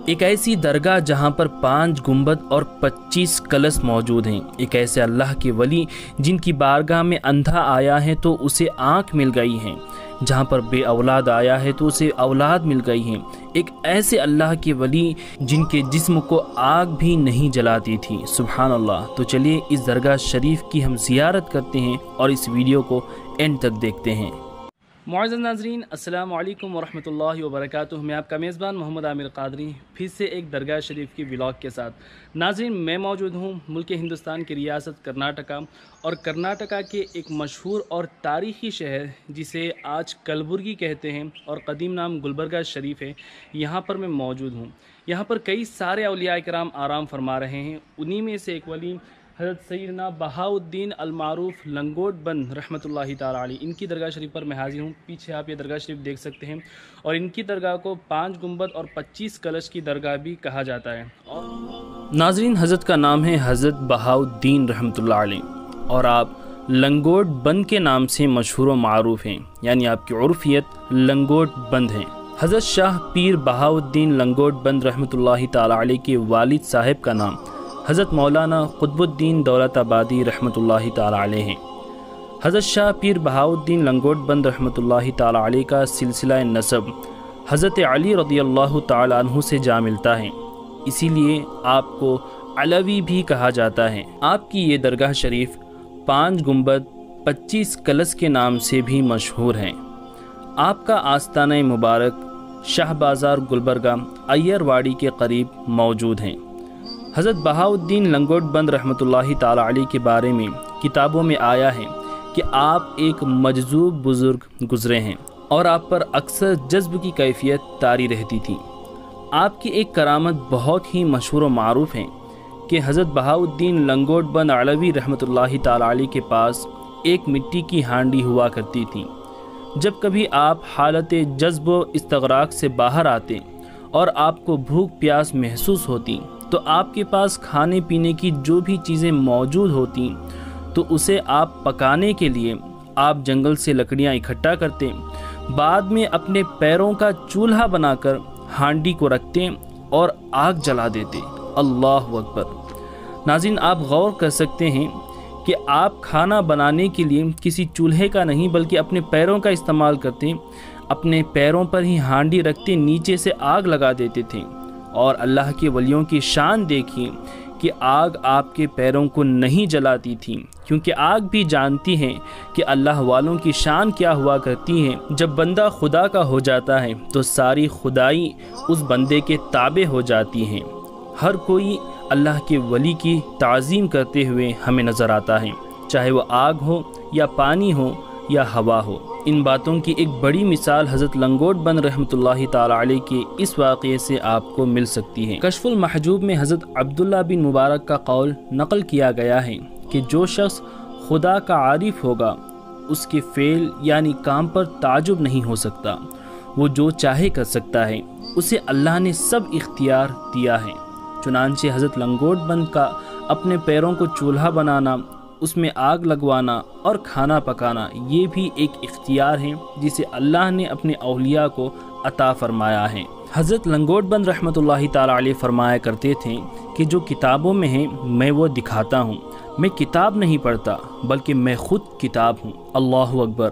ایک ایسی درگاہ جہاں پر 5 گنبد اور 25 کلش موجود ہیں، ایک ایسے اللہ کے ولی جن کی بارگاہ میں اندھا آیا ہے تو اسے آنکھ مل گئی ہے، جہاں پر بے اولاد آیا ہے تو اسے اولاد مل گئی ہے، ایک ایسے اللہ کے ولی جن کے جسم کو آگ بھی نہیں جلاتی تھی، سبحان اللہ۔ تو چلیے اس درگاہ شریف کی ہم زیارت کرتے ہیں اور اس ویڈیو کو اینڈ تک دیکھتے ہیں۔ معزز ناظرین، السلام علیکم ورحمۃ اللہ وبرکاتہ۔ میں آپ کا میزبان محمد عامر قادری پھر سے ایک درگاہ شریف کی ولاگ کے ساتھ۔ ناظرین، میں موجود ہوں ملک ہندوستان کی ریاست کرناٹکا، اور کرناٹکا کے ایک مشہور اور تاریخی شہر جسے آج کلبرگی کہتے ہیں اور قدیم نام گلبرگہ شریف ہے، یہاں پر میں موجود ہوں۔ یہاں پر کئی سارے اولیاء کرام آرام فرما رہے ہیں، انہی میں سے ایک ولی حضرت سیدنا بہاؤالدین المعروف لنگوٹ بند رحمۃ اللہ تعالی علیہ، ان کی درگاہ شریف پر میں حاضر ہوں۔ پیچھے آپ یہ درگاہ شریف دیکھ سکتے ہیں، اور ان کی درگاہ کو 5 گنبد اور 25 کلش کی درگاہ بھی کہا جاتا ہے۔ اور ناظرین، حضرت کا نام ہے حضرت بہاؤالدین رحمۃ اللہ علیہ، اور آپ لنگوٹ بند کے نام سے مشہور و معروف ہیں، یعنی آپ کی عرفیت لنگوٹ بند ہیں۔ حضرت شاہ پیر بہاؤالدین لنگوٹ بند رحمۃ اللہ تعالی علیہ کے والد صاحب کا نام حضرت مولانا قطب الدین دولت آبادی رحمۃ اللہ تعالی علیہ ہیں۔ حضرت شاہ پیر بہاؤالدین لنگوٹ بند رحمۃ اللہ تعالی علیہ کا سلسلہ نسب حضرت علی رضی اللہ تعالی عنہ سے جا ملتا ہے، اسی لیے آپ کو علوی بھی کہا جاتا ہے۔ آپ کی یہ درگاہ شریف 5 گنبد 25 کلش کے نام سے بھی مشہور ہے۔ آپ کا آستانہ مبارک شاہ بازار گلبرگہ ایئر واڑی کے قریب موجود ہیں۔ حضرت بہاؤالدین لنگوٹ بند رحمۃ اللہ تعالی علیہ کے بارے میں کتابوں میں آیا ہے کہ آپ ایک مجذوب بزرگ گزرے ہیں، اور آپ پر اکثر جذب کی کیفیت طاری رہتی تھی۔ آپ کی ایک کرامت بہت ہی مشہور و معروف ہے کہ حضرت بہاؤالدین لنگوٹ بند علوی رحمۃ اللہ تعالی علیہ کے پاس ایک مٹی کی ہانڈی ہوا کرتی تھی۔ جب کبھی آپ حالت جذب و استغراق سے باہر آتے اور آپ کو بھوک پیاس محسوس ہوتی تو آپ کے پاس کھانے پینے کی جو بھی چیزیں موجود ہوتی تو اسے آپ پکانے کے لیے آپ جنگل سے لکڑیاں اکٹھا کرتے، بعد میں اپنے پیروں کا چولہا بنا کر ہانڈی کو رکھتے اور آگ جلا دیتے۔ اللہ اکبر۔ ناظرین، آپ غور کر سکتے ہیں کہ آپ کھانا بنانے کے لیے کسی چولہے کا نہیں بلکہ اپنے پیروں کا استعمال کرتے، اپنے پیروں پر ہی ہانڈی رکھتے، نیچے سے آگ لگا دیتے تھے، اور اللہ کے ولیوں کی شان دیکھیں کہ آگ آپ کے پیروں کو نہیں جلاتی تھی، کیونکہ آگ بھی جانتی ہے کہ اللہ والوں کی شان کیا ہوا کرتی ہے۔ جب بندہ خدا کا ہو جاتا ہے تو ساری خدائی اس بندے کے تابع ہو جاتی ہیں۔ ہر کوئی اللہ کے ولی کی تعظیم کرتے ہوئے ہمیں نظر آتا ہے، چاہے وہ آگ ہو یا پانی ہو یا ہوا ہو۔ ان باتوں کی ایک بڑی مثال حضرت لنگوٹ بند رحمۃ اللہ تعالی علیہ کے اس واقعے سے آپ کو مل سکتی ہے۔ کشف المحجوب میں حضرت عبداللہ بن مبارک کا قول نقل کیا گیا ہے کہ جو شخص خدا کا عارف ہوگا اس کے فعل یعنی کام پر تعجب نہیں ہو سکتا، وہ جو چاہے کر سکتا ہے، اسے اللہ نے سب اختیار دیا ہے۔ چنانچہ حضرت لنگوٹ بند کا اپنے پیروں کو چولہا بنانا، اس میں آگ لگوانا اور کھانا پکانا، یہ بھی ایک اختیار ہے جسے اللہ نے اپنے اولیاء کو عطا فرمایا ہے۔ حضرت لنگوٹ بند رحمۃ اللہ تعالی علیہ فرمایا کرتے تھے کہ جو کتابوں میں ہیں میں وہ دکھاتا ہوں، میں کتاب نہیں پڑھتا بلکہ میں خود کتاب ہوں۔ اللہ اکبر۔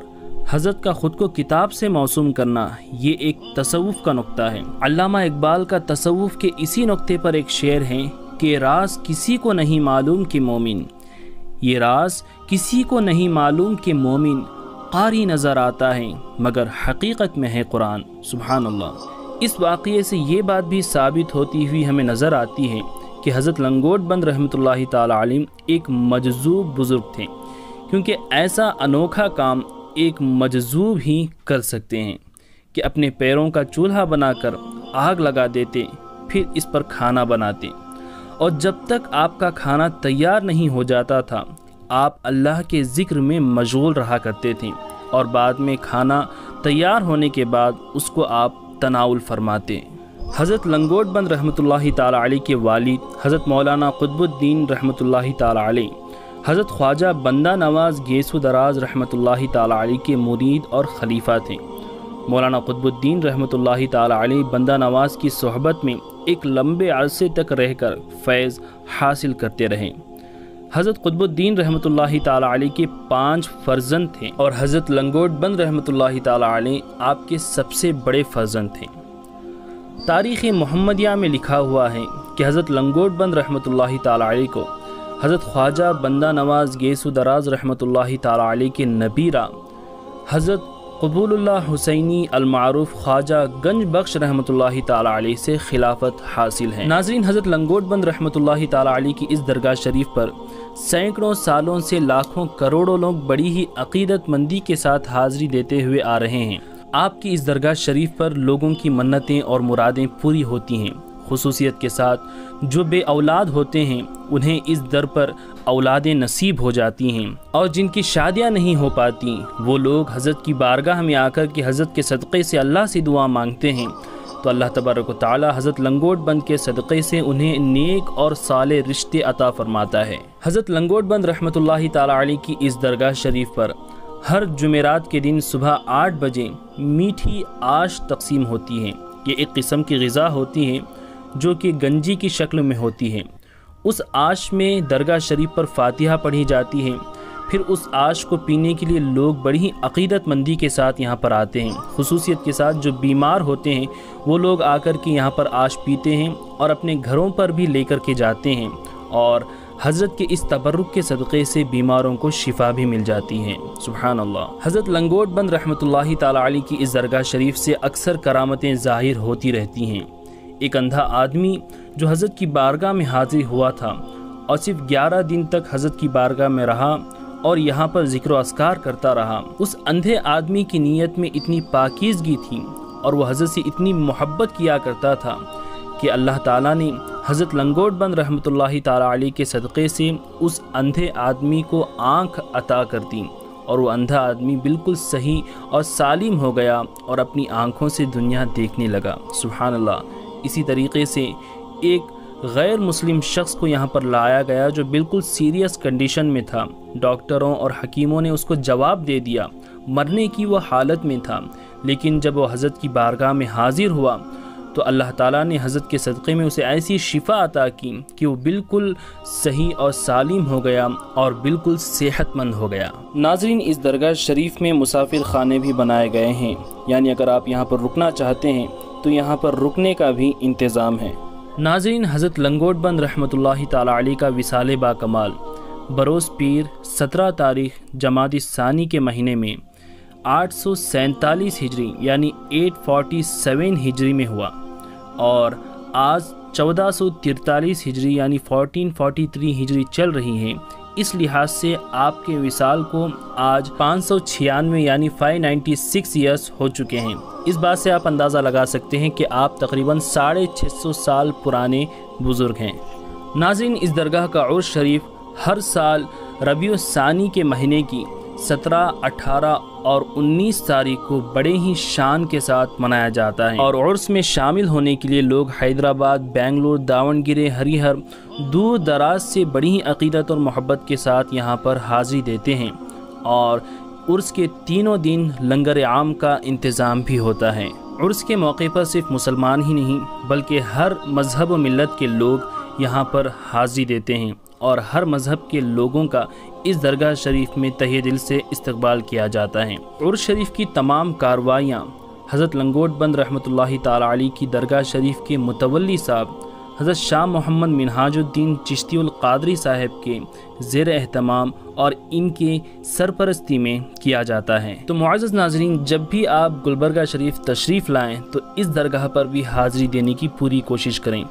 حضرت کا خود کو کتاب سے موسوم کرنا یہ ایک تصوف کا نقطہ ہے۔ علامہ اقبال کا تصوف کے اسی نقطے پر ایک شعر ہے کہ راز کسی کو نہیں معلوم کہ مومن، یہ راز کسی کو نہیں معلوم کہ مومن قاری نظر آتا ہے مگر حقیقت میں ہے قرآن۔ سبحان اللہ۔ اس واقعے سے یہ بات بھی ثابت ہوتی ہوئی ہمیں نظر آتی ہے کہ حضرت لنگوٹ بند رحمۃ اللہ تعالی علیہ ایک مجذوب بزرگ تھے، کیونکہ ایسا انوکھا کام ایک مجذوب ہی کر سکتے ہیں کہ اپنے پیروں کا چولہا بنا کر آگ لگا دیتے، پھر اس پر کھانا بناتے، اور جب تک آپ کا کھانا تیار نہیں ہو جاتا تھا آپ اللہ کے ذکر میں مشغول رہا کرتے تھے، اور بعد میں کھانا تیار ہونے کے بعد اس کو آپ تناول فرماتے۔ حضرت لنگوٹ بند رحمۃ اللہ تعالی علیہ کے والد حضرت مولانا قطب الدین رحمۃ اللہ تعالی علیہ حضرت خواجہ بندہ نواز گیسو دراز رحمۃ اللہ تعالی علیہ کے مرید اور خلیفہ تھے۔ مولانا قطبالدین رحمۃ اللہ تعالی علیہ بندہ نواز کی صحبت میں ایک لمبے عرصے تک رہ کر فیض حاصل کرتے رہے۔ حضرت قطبالدین رحمۃ اللہ تعالی علیہ کے 5 فرزند تھے اور حضرت لنگوٹ بند رحمۃ اللہ تعالی علیہ آپ کے سب سے بڑے فرزند تھے۔ تاریخ محمدیہ میں لکھا ہوا ہے کہ حضرت لنگوٹ بند رحمۃ اللہ تعالی علیہ کو حضرت خواجہ بندہ نواز گیسو دراز رحمۃ اللہ تعالی علیہ کے نبیرہ حضرت قبول اللہ حسینی المعروف خواجہ گنج بخش رحمۃ اللہ تعالی علیہ سے خلافت حاصل ہے۔ ناظرین، حضرت لنگوٹ بند رحمۃ اللہ تعالی علیہ کی اس درگاہ شریف پر سینکڑوں سالوں سے لاکھوں کروڑوں لوگ بڑی ہی عقیدت مندی کے ساتھ حاضری دیتے ہوئے آ رہے ہیں۔ آپ کی اس درگاہ شریف پر لوگوں کی منتیں اور مرادیں پوری ہوتی ہیں۔ خصوصیت کے ساتھ جو بے اولاد ہوتے ہیں انہیں اس در پر اولادیں نصیب ہو جاتی ہیں، اور جن کی شادیاں نہیں ہو پاتی وہ لوگ حضرت کی بارگاہ میں آ کر کے حضرت کے صدقے سے اللہ سے دعا مانگتے ہیں تو اللہ تبارک و تعالی حضرت لنگوٹ بند کے صدقے سے انہیں نیک اور صالح رشتے عطا فرماتا ہے۔ حضرت لنگوٹ بند رحمۃ اللہ تعالی علیہ کی اس درگاہ شریف پر ہر جمعرات کے دن صبح 8 بجے میٹھی آش تقسیم ہوتی ہے۔ یہ ایک قسم کی غذا ہوتی ہے جو کہ گنجی کی شکل میں ہوتی ہے۔ اس آش میں درگاہ شریف پر فاتحہ پڑھی جاتی ہے، پھر اس آش کو پینے کے لیے لوگ بڑی ہی عقیدت مندی کے ساتھ یہاں پر آتے ہیں۔ خصوصیت کے ساتھ جو بیمار ہوتے ہیں وہ لوگ آ کر کے یہاں پر آش پیتے ہیں اور اپنے گھروں پر بھی لے کر کے جاتے ہیں، اور حضرت کے اس تبرک کے صدقے سے بیماروں کو شفا بھی مل جاتی ہے۔ سبحان اللہ۔ حضرت لنگوٹ بند رحمۃ اللہ تعالی علیہ کی اس درگاہ شریف سے اکثر کرامتیں ظاہر ہوتی رہتی ہیں۔ ایک اندھا آدمی جو حضرت کی بارگاہ میں حاضر ہوا تھا اور صرف 11 دن تک حضرت کی بارگاہ میں رہا اور یہاں پر ذکر و اذکار کرتا رہا، اس اندھے آدمی کی نیت میں اتنی پاکیزگی تھی اور وہ حضرت سے اتنی محبت کیا کرتا تھا کہ اللہ تعالیٰ نے حضرت لنگوٹ بند رحمۃ اللہ تعالی علیہ کے صدقے سے اس اندھے آدمی کو آنکھ عطا کر دی، اور وہ اندھا آدمی بالکل صحیح اور سالم ہو گیا اور اپنی آنکھوں سے دنیا دیکھنے لگا۔ سبحان اللہ۔ اسی طریقے سے ایک غیر مسلم شخص کو یہاں پر لایا گیا جو بالکل سیریس کنڈیشن میں تھا۔ ڈاکٹروں اور حکیموں نے اس کو جواب دے دیا، مرنے کی وہ حالت میں تھا، لیکن جب وہ حضرت کی بارگاہ میں حاضر ہوا تو اللہ تعالیٰ نے حضرت کے صدقے میں اسے ایسی شفا عطا کی کہ وہ بالکل صحیح اور سالم ہو گیا اور بالکل صحت مند ہو گیا۔ ناظرین، اس درگاہ شریف میں مسافر خانے بھی بنائے گئے ہیں، یعنی اگر آپ یہاں پر رکنا چاہتے ہیں تو یہاں پر رکنے کا بھی انتظام ہے۔ ناظرین، حضرت لنگوٹ بند رحمۃ اللہ تعالی علیہ کا وصال با کمال بروز پیر 17 تاریخ جمادی الثانی کے مہینے میں 847 ہجری یعنی 847 ہجری میں ہوا، اور آج 1443 ہجری یعنی 1443 ہجری چل رہی ہے۔ اس لحاظ سے آپ کے وصال کو آج 596 یعنی 596 ایئرس ہو چکے ہیں۔ اس بات سے آپ اندازہ لگا سکتے ہیں کہ آپ تقریباً 650 سال پرانے بزرگ ہیں۔ ناظرین، اس درگاہ کا عرس شریف ہر سال ربیع الثانی کے مہینے کی 17، 18 اور 19 تاریخ کو بڑے ہی شان کے ساتھ منایا جاتا ہے، اور عرس میں شامل ہونے کے لیے لوگ حیدرآباد، بنگلور، داونگیرے، ہریہر دور دراز سے بڑی ہی عقیدت اور محبت کے ساتھ یہاں پر حاضری دیتے ہیں، اور عرس کے تینوں دن لنگر عام کا انتظام بھی ہوتا ہے۔ عرس کے موقع پر صرف مسلمان ہی نہیں بلکہ ہر مذہب و ملت کے لوگ یہاں پر حاضری دیتے ہیں، اور ہر مذہب کے لوگوں کا اس درگاہ شریف میں تہہ دل سے استقبال کیا جاتا ہے۔ عرس شریف کی تمام کارروائیاں حضرت لنگوٹ بند رحمۃ اللہ تعالی علیہ کی درگاہ شریف کے متولی صاحب حضرت شاہ محمد منہاج الدین چشتی القادری صاحب کے زیر اہتمام اور ان کے سرپرستی میں کیا جاتا ہے۔ تو معزز ناظرین، جب بھی آپ گلبرگہ شریف تشریف لائیں تو اس درگاہ پر بھی حاضری دینے کی پوری کوشش کریں۔